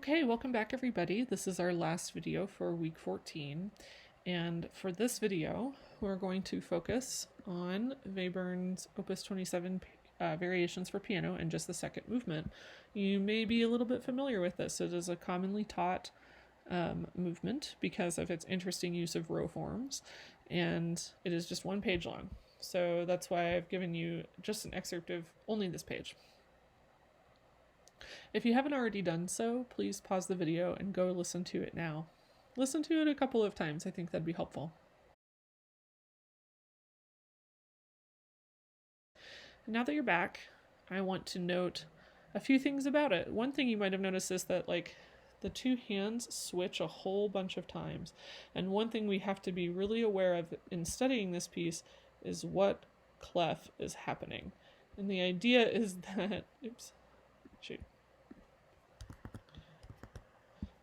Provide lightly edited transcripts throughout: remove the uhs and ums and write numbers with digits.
Okay, welcome back everybody. This is our last video for week 14. And for this video, we're going to focus on Webern's Opus 27 variations for piano and just the second movement. You may be a little bit familiar with this. It is a commonly taught movement because of its interesting use of row forms, and it is just one page long. So that's why I've given you just an excerpt of only this page. If you haven't already done so, please pause the video and go listen to it now. Listen to it a couple of times, I think that'd be helpful. And now that you're back, I want to note a few things about it. One thing you might have noticed is that the two hands switch a whole bunch of times. And one thing we have to be really aware of in studying this piece is what clef is happening. And the idea is that,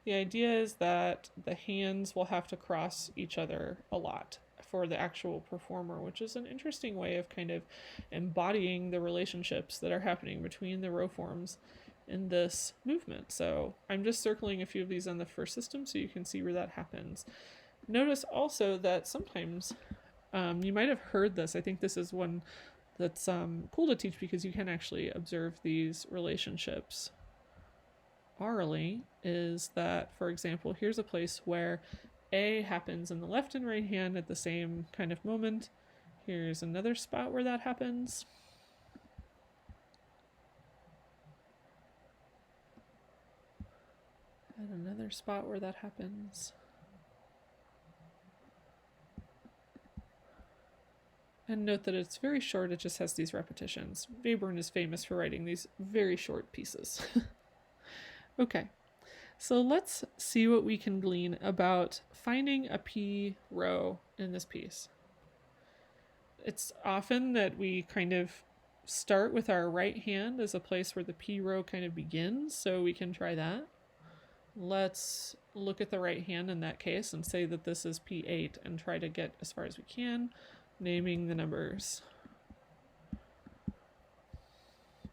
The idea is that the hands will have to cross each other a lot for the actual performer, which is an interesting way of kind of embodying the relationships that are happening between the row forms in this movement. So I'm just circling a few of these on the first system so you can see where that happens. Notice also that sometimes you might have heard this. I think this is one that's cool to teach because you can actually observe these relationships orally. Is that, for example, here's a place where A happens in the left and right hand at the same kind of moment. Here's another spot where that happens. And another spot where that happens. And note that it's very short, it just has these repetitions. Webern is famous for writing these very short pieces. Okay, so let's see what we can glean about finding a P row in this piece. It's often that we kind of start with our right hand as a place where the P row kind of begins, so we can try that. Let's look at the right hand in that case and say that this is P8 and try to get as far as we can, naming the numbers.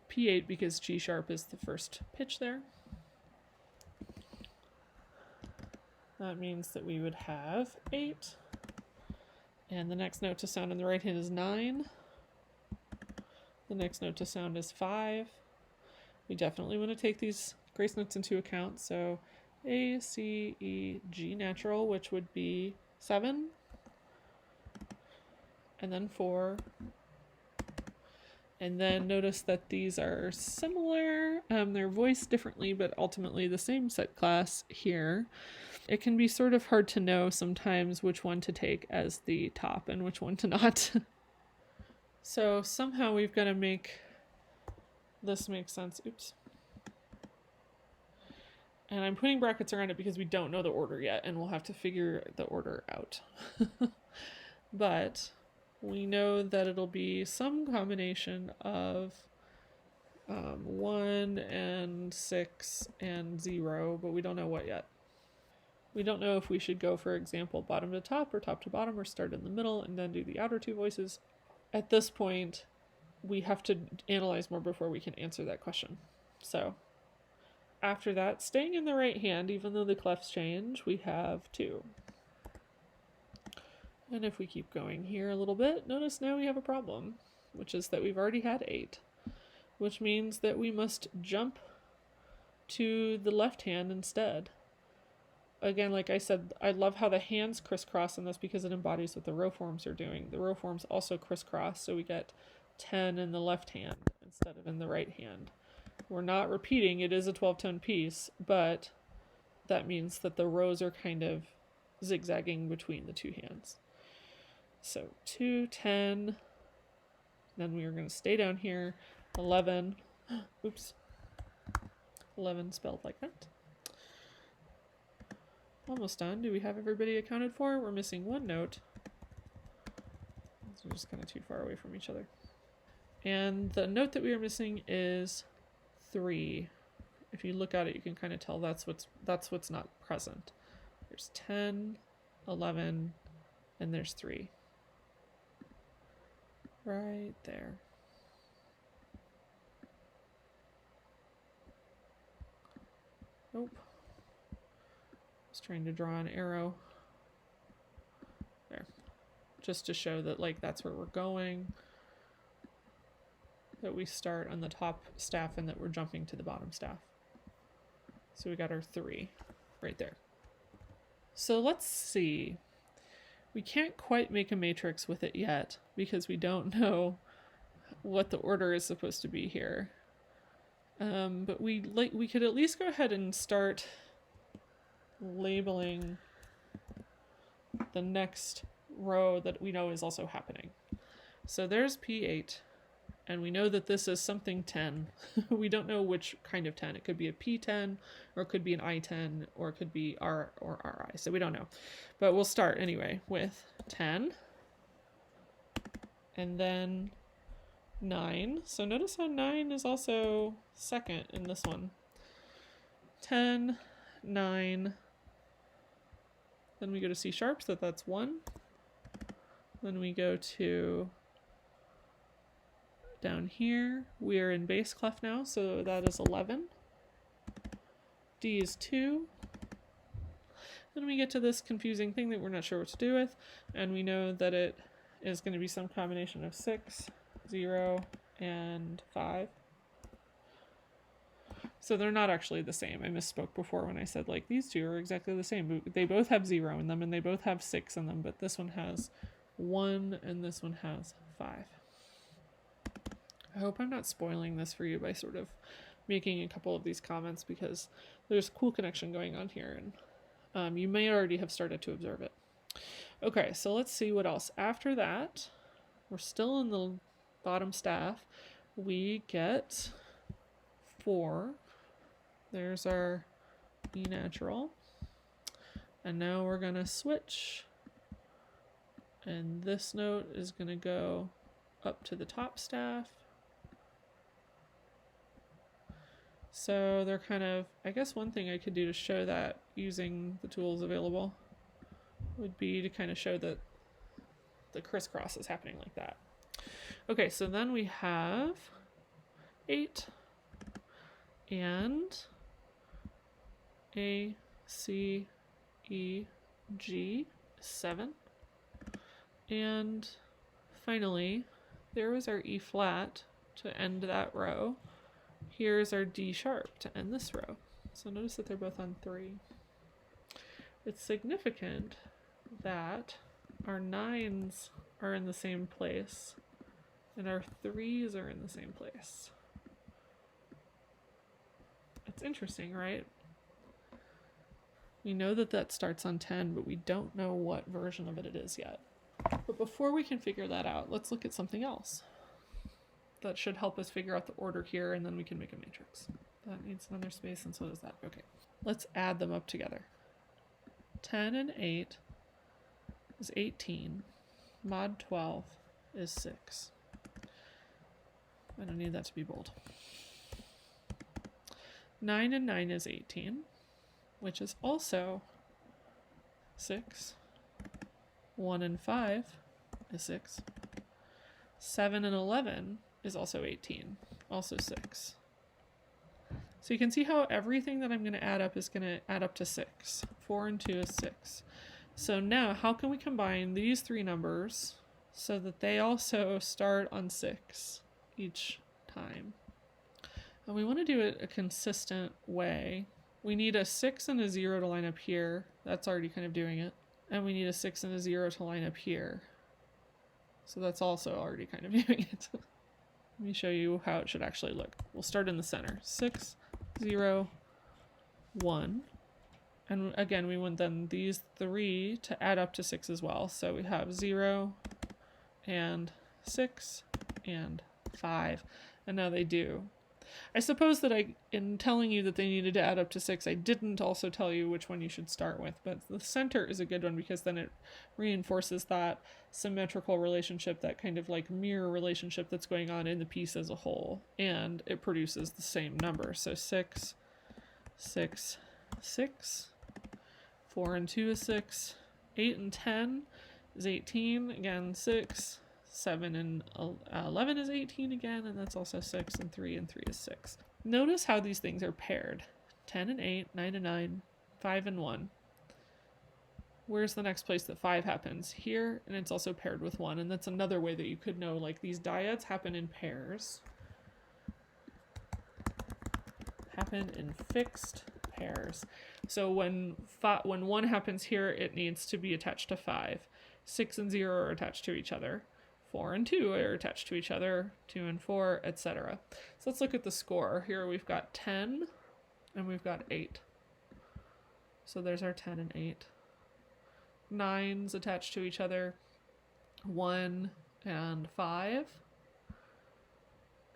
P8 because G sharp is the first pitch there. That means that we would have 8. And the next note to sound in the right hand is 9. The next note to sound is 5. We definitely want to take these grace notes into account. So A, C, E, G natural, which would be 7. And then 4. And then notice that these are similar. They're voiced differently, but ultimately the same set class here. It can be sort of hard to know sometimes which one to take as the top and which one to not. So somehow we've got to make this make sense. Oops. And I'm putting brackets around it because we don't know the order yet, and we'll have to figure the order out. But we know that it'll be some combination of 1 and 6 and 0, but we don't know what yet. We don't know if we should go, for example, bottom to top or top to bottom, or start in the middle and then do the outer two voices. At this point, we have to analyze more before we can answer that question. So after that, staying in the right hand, even though the clefs change, we have 2. And if we keep going here a little bit, notice now we have a problem, which is that we've already had 8, which means that we must jump to the left hand instead. Again, like I said, I love how the hands crisscross in this because it embodies what the row forms are doing. The row forms also crisscross, so we get 10 in the left hand instead of in the right hand. We're not repeating, it is a 12-tone piece, but that means that the rows are kind of zigzagging between the two hands. So 2, 10, then we are going to stay down here, 11, oops, 11 spelled like that. Almost done. Do we have everybody accounted for? We're missing one note. They're just kind of too far away from each other. And the note that we are missing is 3. If you look at it, you can kind of tell that's what's not present. There's 10, 11, and there's 3. Right there. Nope. trying to draw an arrow there, just to show that like that's where we're going, that we start on the top staff and that we're jumping to the bottom staff. So we got our 3 right there. So let's see. We can't quite make a matrix with it yet because we don't know what the order is supposed to be here. But we could at least go ahead and start labeling the next row that we know is also happening. So there's P8, and we know that this is something 10. We don't know which kind of 10. It could be a P10, or it could be an I10, or it could be R or RI, so we don't know. But we'll start anyway with 10, and then 9. So notice how 9 is also second in this one. 10, 9. Then we go to C sharp, so that's 1. Then we go to down here. We are in bass clef now, so that is 11. D is 2. Then we get to this confusing thing that we're not sure what to do with, and we know that it is going to be some combination of 6, 0, and 5. So they're not actually the same. I misspoke before when I said like these two are exactly the same. They both have 0 in them and they both have 6 in them, but this one has 1 and this one has 5. I hope I'm not spoiling this for you by sort of making a couple of these comments, because there's cool connection going on here, and you may already have started to observe it. Okay, so let's see what else. After that, we're still in the bottom staff. We get 4. There's our E natural. And now we're going to switch. And this note is going to go up to the top staff. So they're kind of, I guess one thing I could do to show that using the tools available would be to kind of show that the crisscross is happening like that. Okay, so then we have 8 and A, C, E, G, 7. And finally, there was our E flat to end that row. Here's our D sharp to end this row. So notice that they're both on 3. It's significant that our 9s are in the same place and our 3s are in the same place. It's interesting, right? We know that that starts on 10, but we don't know what version of it is yet. But before we can figure that out, let's look at something else that should help us figure out the order here, and then we can make a matrix. That needs another space, and so does that. Okay, let's add them up together. 10 and 8 is 18. Mod 12 is 6. I don't need that to be bold. 9 and 9 is 18, which is also 6. 1 and 5 is 6. 7 and 11 is also 18, also 6. So you can see how everything that I'm going to add up is going to add up to 6. 4 and 2 is 6. So now how can we combine these 3 numbers so that they also start on 6 each time? And we want to do it a consistent way. We need a 6 and a 0 to line up here. That's already kind of doing it. And we need a 6 and a 0 to line up here. So that's also already kind of doing it. Let me show you how it should actually look. We'll start in the center. 6, 0, 1. And again, we want then these 3 to add up to 6 as well. So we have 0 and 6 and 5. And now they do. I suppose that in telling you that they needed to add up to 6, I didn't also tell you which one you should start with, but the center is a good one because then it reinforces that symmetrical relationship, that kind of like mirror relationship that's going on in the piece as a whole, and it produces the same number. So 6, 6, 6, 4 and 2 is 6, 8 and 10 is 18, again 6, 7 and 11 is 18 again, and that's also 6, and 3 is 6. Notice how these things are paired. 10 and 8, 9 and 9, 5 and 1. where's the next place that 5 happens? Here, and it's also paired with 1, and that's another way that you could know, like, these dyads happen in pairs. Happen in fixed pairs. So when 1 happens here, it needs to be attached to 5. 6 and 0 are attached to each other. 4 and 2 are attached to each other. 2 and 4, etc. So let's look at the score. Here we've got 10 and we've got 8. So there's our 10 and 8. 9's attached to each other. 1 and 5.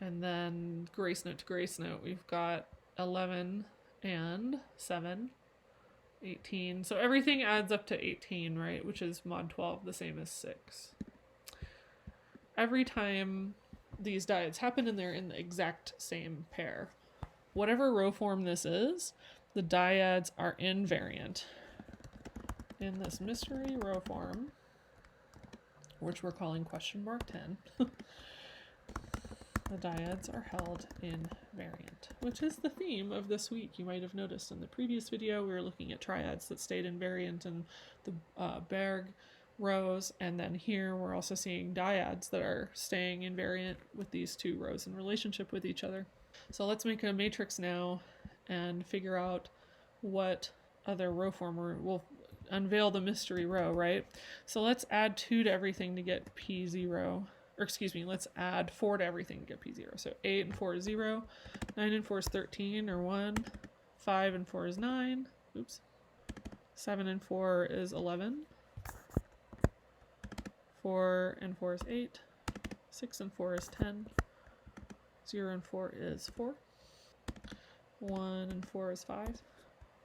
And then grace note to grace note, we've got 11 and 7, 18. So everything adds up to 18, right? Which is mod 12, the same as 6. Every time these dyads happen and they're in the exact same pair. Whatever row form this is, the dyads are invariant. In this mystery row form, which we're calling question mark 10, the dyads are held invariant, which is the theme of this week. You might have noticed in the previous video we were looking at triads that stayed invariant in the Berg rows, and then here we're also seeing dyads that are staying invariant with these two rows in relationship with each other. So let's make a matrix now and figure out what other row form we'll unveil the mystery row, right? So let's add 2 to everything to get P0. Or excuse me, let's add 4 to everything to get P0. So 8 and 4 is 0, 9 and 4 is 13 or 1, 5 and 4 is 9, oops, 7 and 4 is 11, 4 and 4 is 8, 6 and 4 is 10, 0 and 4 is 4, 1 and 4 is 5,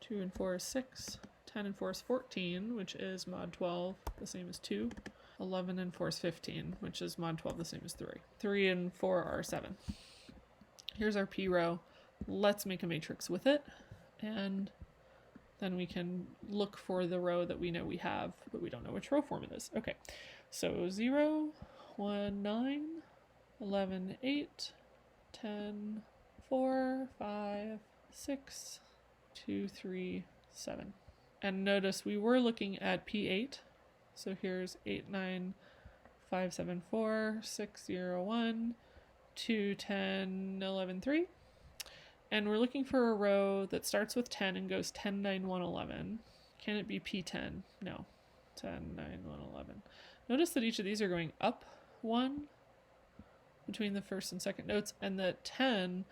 2 and 4 is 6, 10 and 4 is 14, which is mod 12, the same as 2. 11 and 4 is 15, which is mod 12, the same as 3. 3 and 4 are 7. Here's our P row. Let's make a matrix with it, and then we can look for the row that we know we have, but we don't know which row form it is. Okay, so 0, 1, 9, 11, 8, 10, 4, 5, 6, 2, 3, 7. And notice we were looking at P8. So here's 8, 9, 5, 7, 4, 6, 0, 1, 2, 10, 11, 3. And we're looking for a row that starts with 10 and goes 10, 9, 1, 11. Can it be P10? No. 10, 9, 1, 11. Notice that each of these are going up 1 between the first and second notes, and that 10,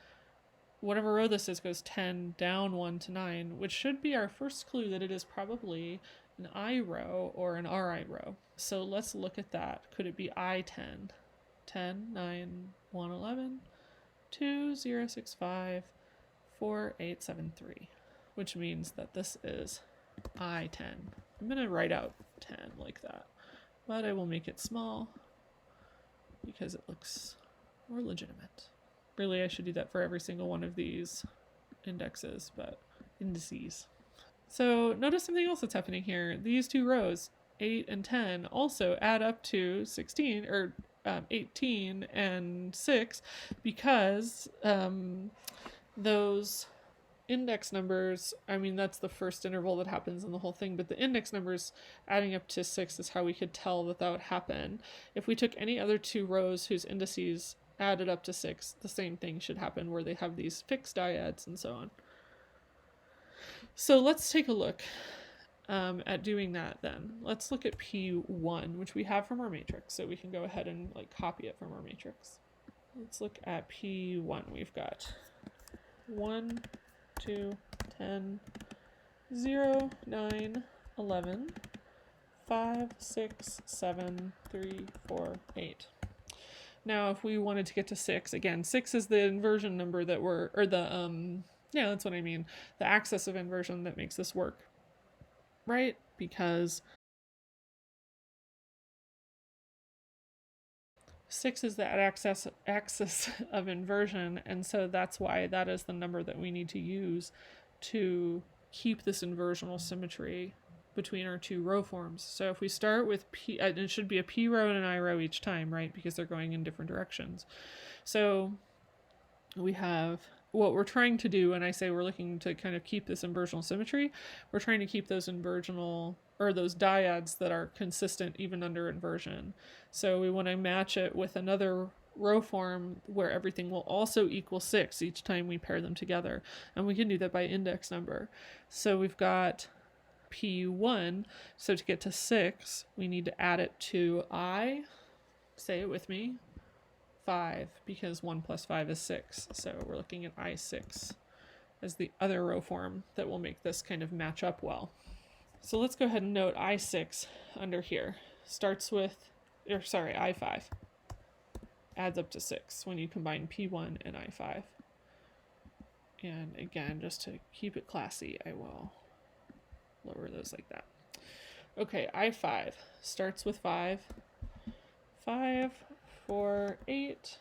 whatever row this is, goes 10 down 1 to 9, which should be our first clue that it is probably an I row or an RI row. So let's look at that. Could it be I10? 10, 9, 1, 11, 2, 0, 6, 5, 4, 8, 7, 3, which means that this is I10. I'm going to write out 10 like that, but I will make it small because it looks more legitimate. Really, I should do that for every single one of these indexes, but indices. So notice something else that's happening here. These two rows, 8 and 10, also add up to 16, or 18 and 6, because those index numbers, I mean, that's the first interval that happens in the whole thing, but the index numbers adding up to 6 is how we could tell that would happen. If we took any other two rows whose indices added up to 6, the same thing should happen, where they have these fixed dyads and so on. So let's take a look at doing that then. Let's look at P1, which we have from our matrix, so we can go ahead and copy it from our matrix. Let's look at P1. We've got 1, 2, 10, 0, 9, 11, 5, 6, 7, 3, 4, 8. Now, if we wanted to get to 6, again, 6 is the inversion number that we're, or the, yeah, that's what I mean. The axis of inversion that makes this work, right? Because 6 is that axis of inversion, and so that's why that is the number that we need to use to keep this inversional symmetry between our two row forms. So if we start with P, it should be a P row and an I row each time, right? Because they're going in different directions. So we have what we're trying to do when I say we're looking to kind of keep this inversional symmetry, we're trying to keep those inversional, or those dyads that are consistent even under inversion. So we want to match it with another row form where everything will also equal 6 each time we pair them together. And we can do that by index number. So we've got P1. So to get to 6, we need to add it to I, say it with me, 5, because 1 plus 5 is 6. So we're looking at I6 as the other row form that will make this kind of match up well. So let's go ahead and note I6 under here. Starts with, I5. Adds up to 6 when you combine P1 and I5. And again, just to keep it classy, I will lower those like that. Okay, I5 starts with 5. 5, 4, 8,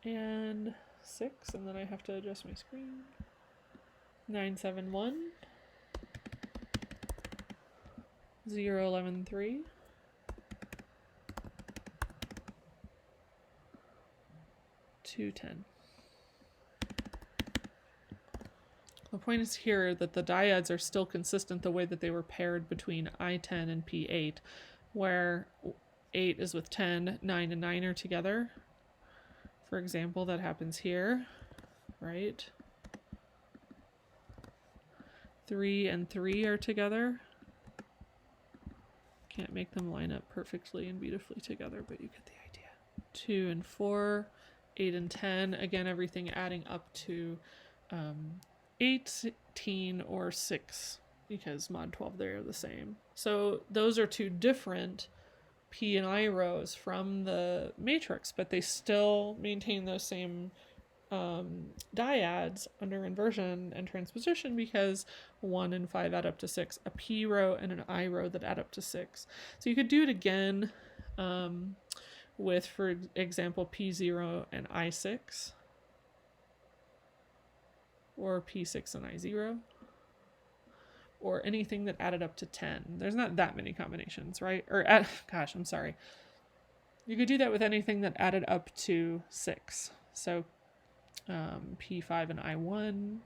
and 6, and then I have to adjust my screen. 9, 7, 1, 0, 11, 3, 2, 10. The point is here that the dyads are still consistent the way that they were paired between I10 and P8, where 8 is with 10, 9 and 9 are together. For example, that happens here, right? 3 and 3 are together. Can't make them line up perfectly and beautifully together, but you get the idea. 2 and 4, 8 and 10, again, everything adding up to 18 or 6, because mod 12, they're the same. So those are two different P and I rows from the matrix, but they still maintain those same dyads under inversion and transposition, because 1 and 5 add up to 6, a P row and an I row that add up to 6. So you could do it again with, for example, P0 and I6, or P6 and I0, or anything that added up to 10. There's not that many combinations, right? You could do that with anything that added up to 6. So P5 and I1,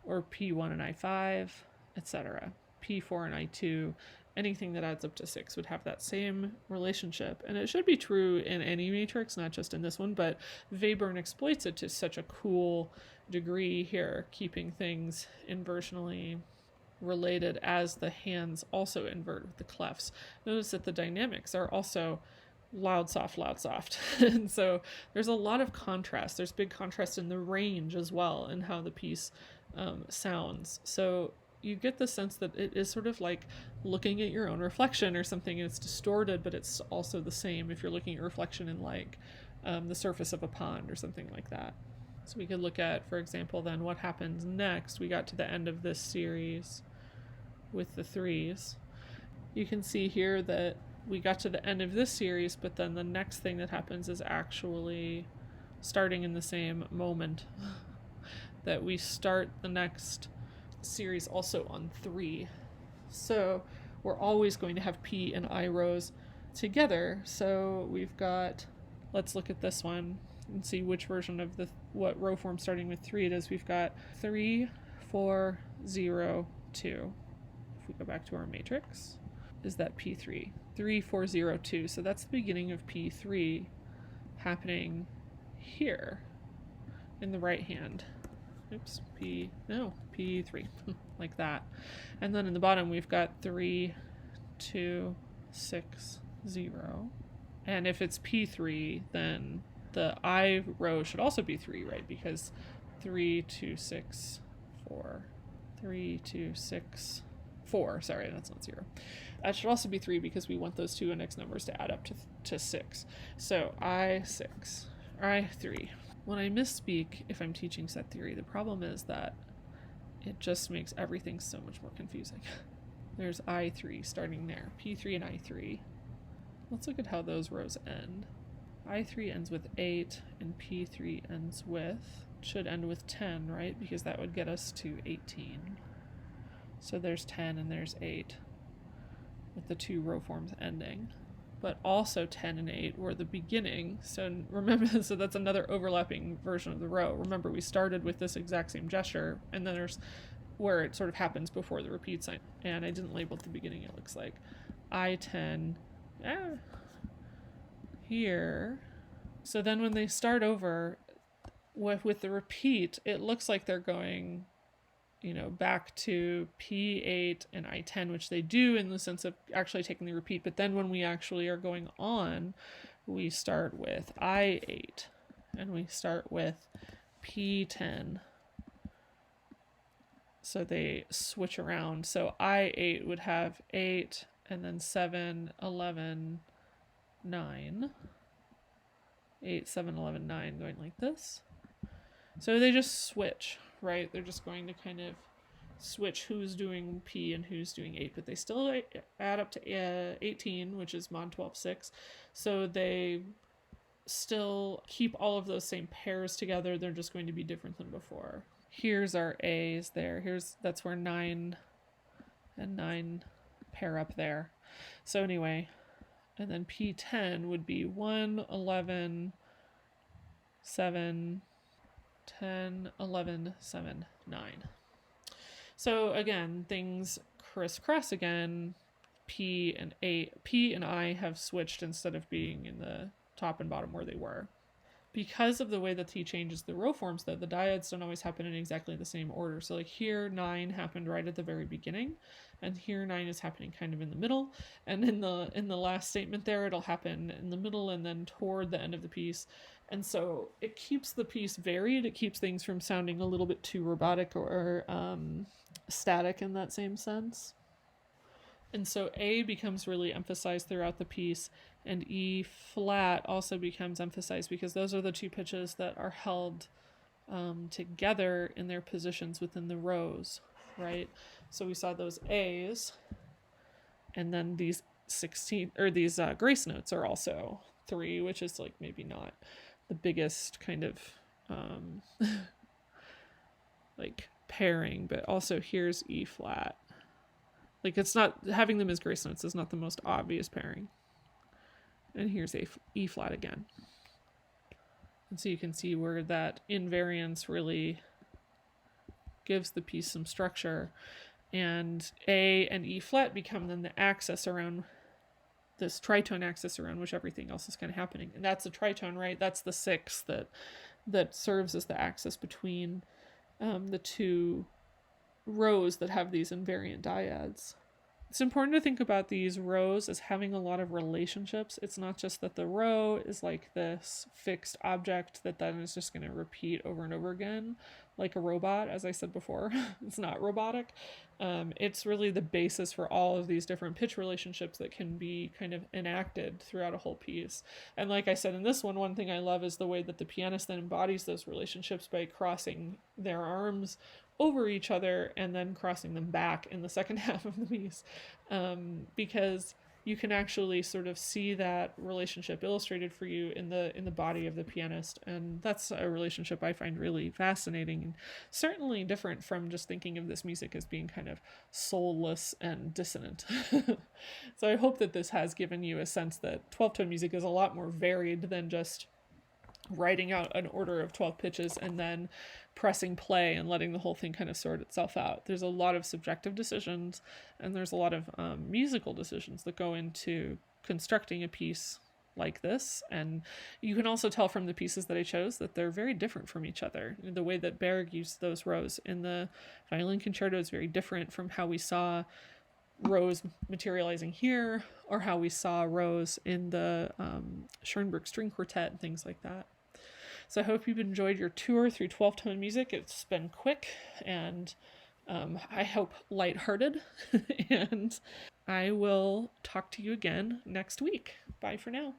or P1 and I5, etc. P4 and I2, anything that adds up to 6 would have that same relationship. And it should be true in any matrix, not just in this one, but Webern exploits it to such a cool degree here, keeping things inversionally related as the hands also invert with the clefs. Notice that the dynamics are also loud, soft, loud, soft. And so there's a lot of contrast. There's big contrast in the range as well, and how the piece sounds. So you get the sense that it is sort of like looking at your own reflection or something. It's distorted, but it's also the same if you're looking at your reflection in like the surface of a pond or something like that. So we could look at, for example, then what happens next. We got to the end of this series with the 3s. You can see here that we got to the end of this series, but then the next thing that happens is actually starting in the same moment that we start the next series also on 3. So we're always going to have P and I rows together. So we've got, let's look at this one and see which version of what row form starting with 3 it is. We've got 3, 4, 0, 2. If we go back to our matrix, is that P3? 3, 4, 0, 2. So that's the beginning of P3 happening here in the right hand. Oops, P3, like that. And then in the bottom, we've got 3, 2, 6, 0. And if it's P3, then the I row should also be 3, right? Because 3, 2, 6, 4. 3, 2, 6, 4. Sorry, that's not 0. That should also be 3 because we want those two index numbers to add up to 6. So I6, or I3. When I misspeak, if I'm teaching set theory, the problem is that it just makes everything so much more confusing. There's I3 starting there, P3 and I3. Let's look at how those rows end. I3 ends with 8 and P3 ends with, should end with 10, right? Because that would get us to 18. So there's 10 and there's 8 with the two row forms ending. but also 10 and 8 were the beginning. So remember, so that's another overlapping version of the row. Remember, we started with this exact same gesture, and then there's where it sort of happens before the repeat sign. And I didn't label at the beginning, it looks like. I10 here. So then when they start over with the repeat, it looks like they're going, back to P8 and I10, which they do in the sense of actually taking the repeat. But then when we actually are going on, we start with I8 and we start with P10. So they switch around. So I8 would have 8 and then 7, 11, 9. 8, 7, 11, 9 going like this. So they just switch, right? They're just going to kind of switch who's doing P and who's doing 8, but they still add up to 18, which is mod 12/6. So they still keep all of those same pairs together. They're just going to be different than before. Here's our A's there. That's where 9 and 9 pair up there. So anyway, and then P10 would be 1, 11, 7, 10, 11, 7, 9. So again, things crisscross again. P and I have switched instead of being in the top and bottom where they were. Because of the way that he changes the row forms, though, the dyads don't always happen in exactly the same order. So like here, 9 happened right at the very beginning, and here 9 is happening kind of in the middle. And in the last statement there, it'll happen in the middle and then toward the end of the piece. And so it keeps the piece varied. It keeps things from sounding a little bit too robotic or static in that same sense. And so A becomes really emphasized throughout the piece, and E flat also becomes emphasized because those are the two pitches that are held together in their positions within the rows, right? So we saw those A's, and then these 16 or these grace notes are also 3, which is like maybe not the biggest kind of like pairing, but also here's E flat. Like it's not, having them as grace notes is not the most obvious pairing. And here's E flat again. And so you can see where that invariance really gives the piece some structure. And A and E flat become then the axis around this tritone axis around which everything else is kind of happening. And that's a tritone, right? That's the 6 that serves as the axis between the two rows that have these invariant dyads. It's important to think about these rows as having a lot of relationships. It's not just that the row is like this fixed object that then is just going to repeat over and over again like a robot, as I said before. It's not robotic. It's really the basis for all of these different pitch relationships that can be kind of enacted throughout a whole piece. And like I said in this one thing I love is the way that the pianist then embodies those relationships by crossing their arms over each other and then crossing them back in the second half of the piece, because you can actually sort of see that relationship illustrated for you in the body of the pianist, and that's a relationship I find really fascinating and certainly different from just thinking of this music as being kind of soulless and dissonant. So I hope that this has given you a sense that 12-tone music is a lot more varied than just writing out an order of 12 pitches and then pressing play and letting the whole thing kind of sort itself out. There's a lot of subjective decisions, and there's a lot of musical decisions that go into constructing a piece like this. And you can also tell from the pieces that I chose that they're very different from each other. The way that Berg used those rows in the violin concerto is very different from how we saw rows materializing here, or how we saw rows in the Schoenberg string quartet and things like that. So I hope you've enjoyed your tour through 12-tone music. It's been quick and I hope lighthearted. And I will talk to you again next week. Bye for now.